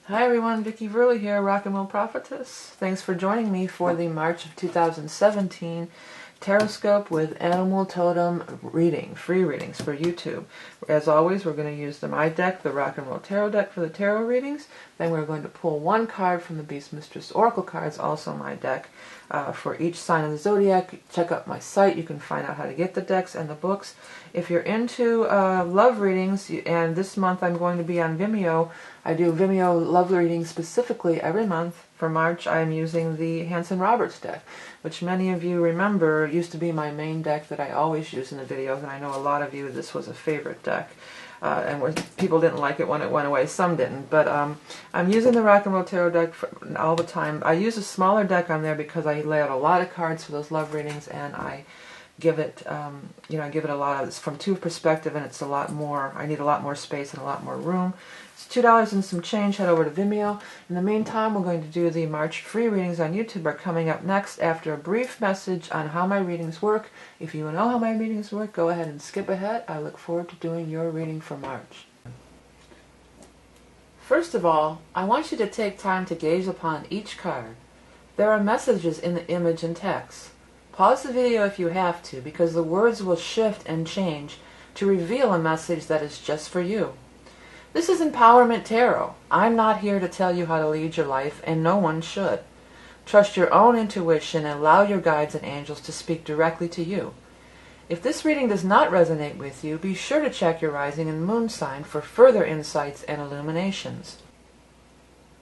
Hi everyone, Vickie here, Rock and Roll Prophetess. Thanks for joining me for the March of 2017 Taroscope with Animal Totem reading, free readings for YouTube. As always, we're going to use my deck, the Rock and Roll Tarot deck, for the tarot readings. Then we're going to pull one card from the Beast Mistress Oracle cards, also my deck, for each sign of the zodiac. Check out my site. You can find out how to get the decks and the books. If you're into love readings, and this month I'm going to be on Vimeo. I do Vimeo love readings specifically every month. For March, I am using the Hanson Roberts deck, which many of you remember used to be my main deck that I always use in the videos, and I know a lot of you, this was a favorite deck. And where people didn't like it when it went away, some didn't. But I'm using the Rock and Roll Tarot deck all the time. I use a smaller deck on there because I lay out a lot of cards for those love readings, and I give it, I give it a lot of, it's from two perspective, and it's a lot more, I need a lot more space and a lot more room. It's $2 and some change. Head over to Vimeo. In the meantime, we're going to do the March free readings on YouTube are coming up next after a brief message on how my readings work. If you know how my readings work, go ahead and skip ahead. I look forward to doing your reading for March. First of all, I want you to take time to gaze upon each card. There are messages in the image and text. Pause the video if you have to, because the words will shift and change to reveal a message that is just for you. This is Empowerment Tarot. I'm not here to tell you how to lead your life, and no one should. Trust your own intuition and allow your guides and angels to speak directly to you. If this reading does not resonate with you, be sure to check your rising and moon sign for further insights and illuminations.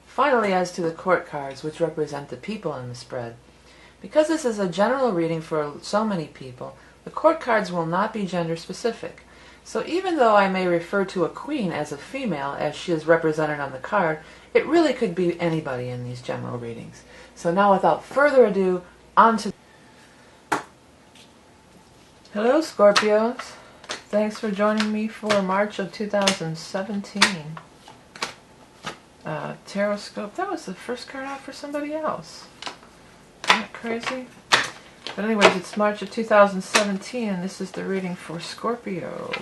Finally, as to the court cards, which represent the people in the spread. Because this is a general reading for so many people, the court cards will not be gender specific. So even though I may refer to a queen as a female, as she is represented on the card, it really could be anybody in these general readings. So now, without further ado, on to... Hello, Scorpios. Thanks for joining me for March of 2017. Taroscope. That was the first card out for somebody else. Isn't that crazy? But anyways, it's March of 2017, and this is the reading for Scorpio.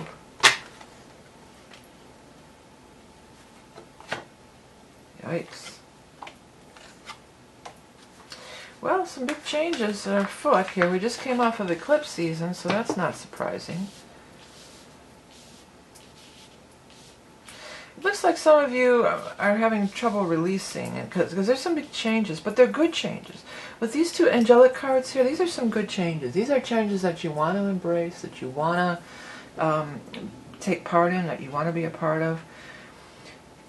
Yikes. Well, some big changes are afoot here. We just came off of eclipse season, so that's not surprising. It looks like some of you are having trouble releasing, because there's some big changes, but they're good changes. With these two angelic cards here, these are some good changes. These are changes that you want to embrace, that you want to take part in, that you want to be a part of.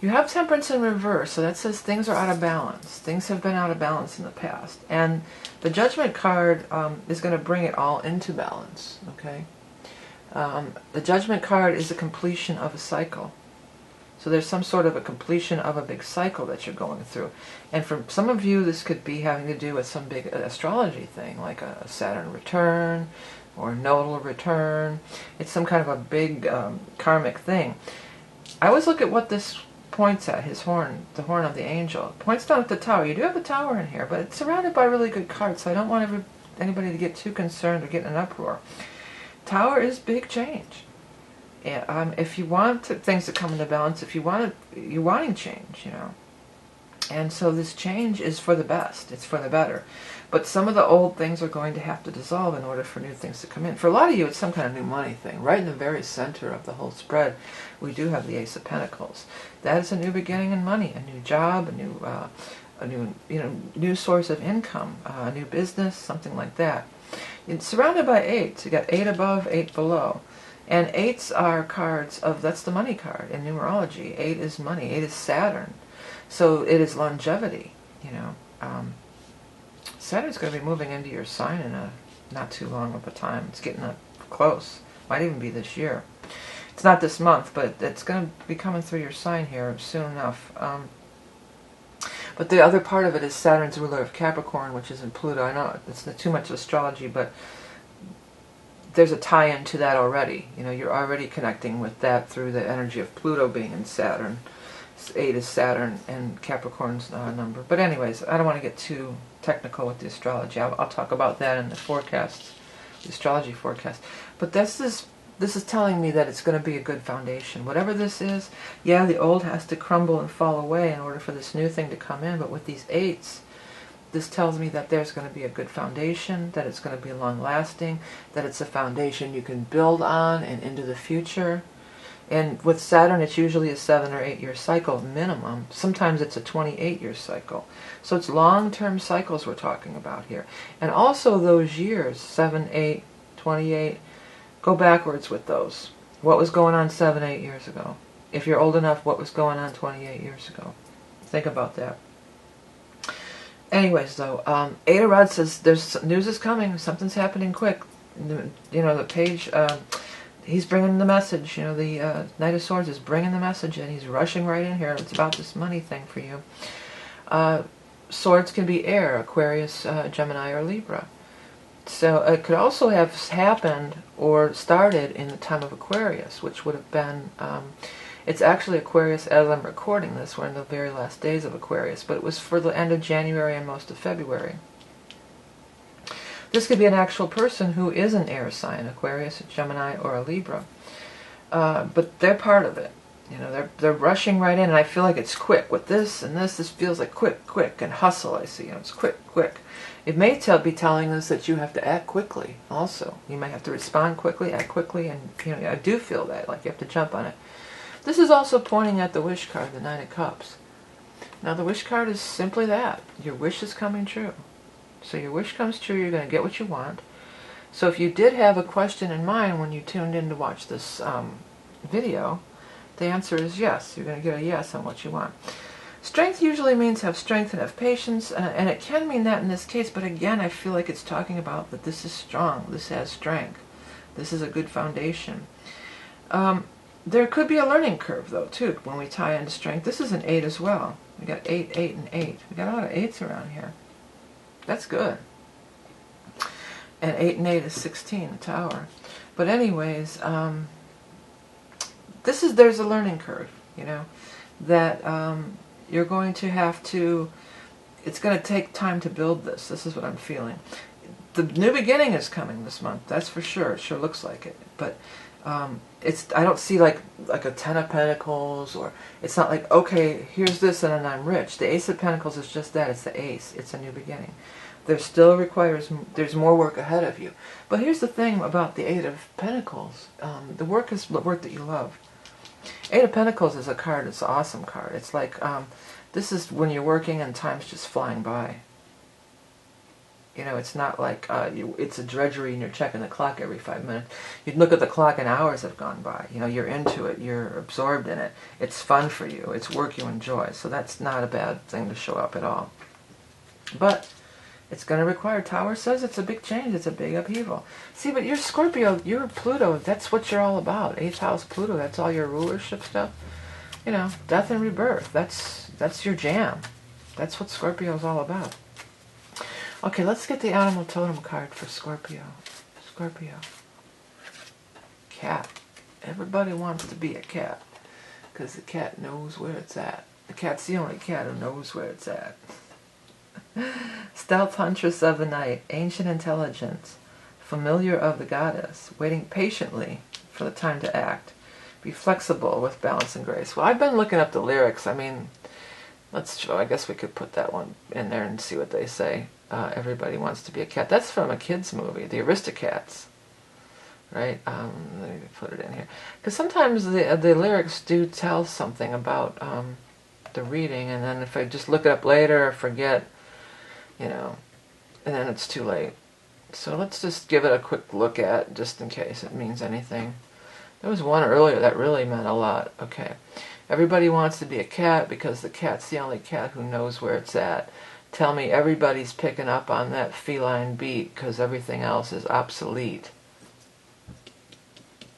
You have Temperance in reverse, so that says things are out of balance. Things have been out of balance in the past. And the Judgment card is going to bring it all into balance, okay? The Judgment card is the completion of a cycle. So there's some sort of a completion of a big cycle that you're going through. And for some of you, this could be having to do with some big astrology thing, like a Saturn return or a nodal return. It's some kind of a big karmic thing. I always look at what this points at, his horn, the horn of the angel. It points down at the tower. You do have a tower in here, but it's surrounded by really good cards, so I don't want anybody to get too concerned or get in an uproar. Tower is big change. If you want things to come into balance, if you're wanting change, you know. And so this change is for the best. It's for the better. But some of the old things are going to have to dissolve in order for new things to come in. For a lot of you, it's some kind of new money thing. Right in the very center of the whole spread, we do have the Ace of Pentacles. That is a new beginning in money, a new job, a new source of income, a new business, something like that. It's surrounded by eights. You got 8 above, 8 below. And 8s are cards of, that's the money card in numerology. 8 is money. 8 is Saturn. So it is longevity, you know. Saturn's going to be moving into your sign in a not too long of a time. It's getting up close. Might even be this year. It's not this month, but it's going to be coming through your sign here soon enough. But the other part of it is Saturn's ruler of Capricorn, which is in Pluto. I know it's not too much astrology, but there's a tie-in to that already. You know, you're already connecting with that through the energy of Pluto being in Saturn. 8 is Saturn and Capricorn's number. But anyways, I don't want to get too technical with the astrology. I'll talk about that in the forecast, the astrology forecast. But that's this this is telling me that it's going to be a good foundation. Whatever this is, yeah, the old has to crumble and fall away in order for this new thing to come in. But with these 8s, this tells me that there's going to be a good foundation, that it's going to be long-lasting, that it's a foundation you can build on and into the future. And with Saturn, it's usually a 7 or 8 year cycle minimum. Sometimes it's a 28-year cycle. So it's long-term cycles we're talking about here. And also those years, 7, 8, 28, go backwards with those. What was going on 7, 8 years ago? If you're old enough, what was going on 28 years ago? Think about that. Anyways, though, 8 of Rods says there's news is coming. Something's happening quick. You know, the page... he's bringing the message, you know, the Knight of Swords is bringing the message, and he's rushing right in here. It's about this money thing for you. Swords can be air, Aquarius, Gemini, or Libra. So it could also have happened or started in the time of Aquarius, which would have been, it's actually Aquarius as I'm recording this. We're in the very last days of Aquarius, but it was for the end of January and most of February. This could be an actual person who is an air sign, Aquarius, Gemini, or a Libra. But they're part of it. You know, they're rushing right in, and I feel like it's quick. With this and this feels like quick, and hustle, I see. You know, it's quick. It may be telling us that you have to act quickly also. You may have to respond quickly, act quickly, and you know, I do feel that, like you have to jump on it. This is also pointing at the wish card, the Nine of Cups. Now the wish card is simply that. Your wish is coming true. So your wish comes true, you're going to get what you want. So if you did have a question in mind when you tuned in to watch this video, the answer is yes. You're going to get a yes on what you want. Strength usually means have strength and have patience, and it can mean that in this case, but again, I feel like it's talking about that this is strong, this has strength, this is a good foundation. There could be a learning curve, though, too, when we tie into strength. This is an 8 as well. We got 8, 8, and 8. We got a lot of 8s around here. That's good. And 8 and 8 is 16, the Tower. But anyways, there's a learning curve, you know, that you're going to have to, it's going to take time to build this. This is what I'm feeling. The new beginning is coming this month, that's for sure. It sure looks like it. But I don't see like a 10 of Pentacles, or it's not like, okay, here's this and then I'm rich. The Ace of Pentacles is just that. It's the ace. It's a new beginning. There still there's more work ahead of you. But here's the thing about the 8 of Pentacles. The work is the work that you love. 8 of Pentacles is a card. It's an awesome card. It's like, this is when you're working and time's just flying by. You know, it's not like it's a drudgery and you're checking the clock every 5 minutes. You'd look at the clock and hours have gone by. You know, you're into it. You're absorbed in it. It's fun for you. It's work you enjoy. So that's not a bad thing to show up at all. But it's going to require, Tower says, it's a big change. It's a big upheaval. See, but you're Scorpio. You're Pluto. That's what you're all about. 8th house Pluto. That's all your rulership stuff. You know, death and rebirth. That's your jam. That's what Scorpio's all about. Okay, let's get the animal totem card for Scorpio. Scorpio. Cat. Everybody wants to be a cat, because the cat knows where it's at. The cat's the only cat who knows where it's at. Stealth huntress of the night, ancient intelligence, familiar of the goddess, waiting patiently for the time to act. Be flexible with balance and grace. Well, I've been looking up the lyrics. I mean, I guess we could put that one in there and see what they say. Everybody wants to be a cat. That's from a kid's movie, The Aristocats. Right? Let me put it in here. Because sometimes the lyrics do tell something about the reading, and then if I just look it up later or forget, you know, and then it's too late. So let's just give it a quick look at, just in case it means anything. There was one earlier that really meant a lot. Okay. Everybody wants to be a cat because the cat's the only cat who knows where it's at. Tell me everybody's picking up on that feline beat because everything else is obsolete.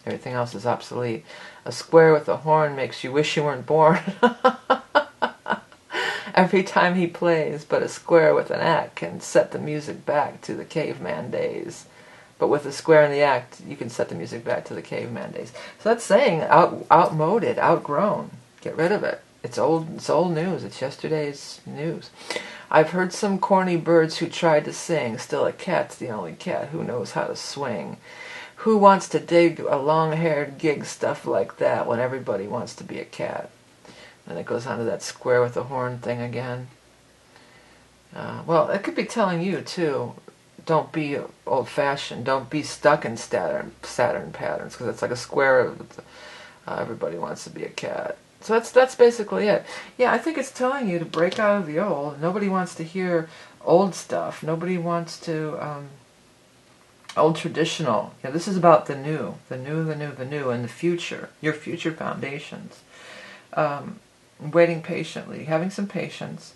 Everything else is obsolete. A square with a horn makes you wish you weren't born. Every time he plays, but a square with an act can set the music back to the caveman days. But with a square in the act, you can set the music back to the caveman days. So that's saying outmoded, outgrown. Get rid of it. It's old news. It's yesterday's news. I've heard some corny birds who tried to sing. Still a cat's the only cat who knows how to swing. Who wants to dig a long-haired gig stuff like that when everybody wants to be a cat? And it goes on to that square with the horn thing again. Well, it could be telling you, too, don't be old-fashioned. Don't be stuck in Saturn patterns, because it's like a square of everybody wants to be a cat. So that's basically it. Yeah, I think it's telling you to break out of the old. Nobody wants to hear old stuff. Nobody wants to... old traditional. Yeah, this is about the new, and the future, your future foundations. Waiting patiently, having some patience,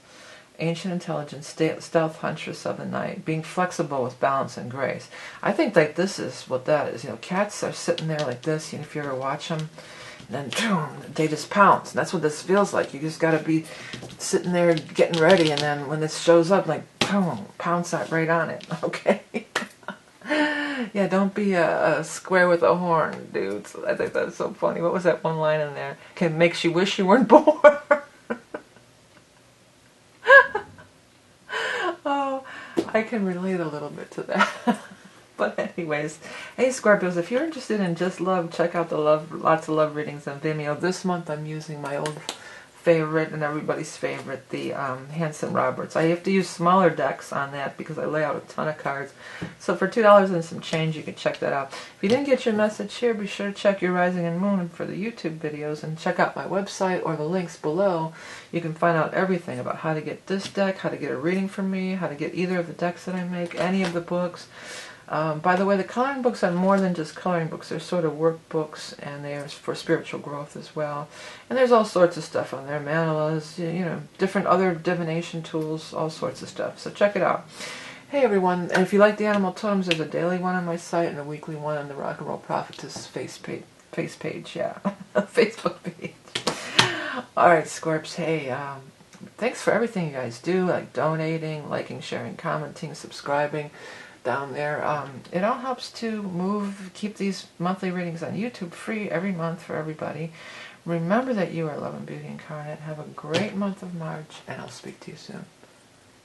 ancient intelligence, stealth huntress of the night, being flexible with balance and grace. I think like this is what that is. You know, cats are sitting there like this, and if you ever watch them, and then boom, they just pounce. And that's what this feels like. You just got to be sitting there getting ready, and then when this shows up, like boom, pounce that right on it. Okay. Yeah, don't be a square with a horn, dudes. I think that's so funny. What was that one line in there? Makes you wish you weren't born. Oh, I can relate a little bit to that. But anyways, hey Scorpios, if you're interested in just love, check out the lots of love readings on Vimeo. This month I'm using my old favorite and everybody's favorite, the Hanson Roberts. I have to use smaller decks on that because I lay out a ton of cards. So for $2 and some change, you can check that out. If you didn't get your message here, be sure to check your Rising and Moon for the YouTube videos and check out my website or the links below. You can find out everything about how to get this deck, how to get a reading from me, how to get either of the decks that I make, any of the books. By the way, the coloring books are more than just coloring books. They're sort of workbooks, and they're for spiritual growth as well. And there's all sorts of stuff on there. Mandalas, you know, different other divination tools, all sorts of stuff. So check it out. Hey everyone, and if you like the animal totems, there's a daily one on my site and a weekly one on the Rock and Roll Prophetess face page, yeah. Facebook page. Alright, Scorps, hey, thanks for everything you guys do, like donating, liking, sharing, commenting, subscribing down there. It all helps to keep these monthly readings on YouTube free every month for everybody. Remember that you are love and beauty incarnate. Have a great month of March, and I'll speak to you soon.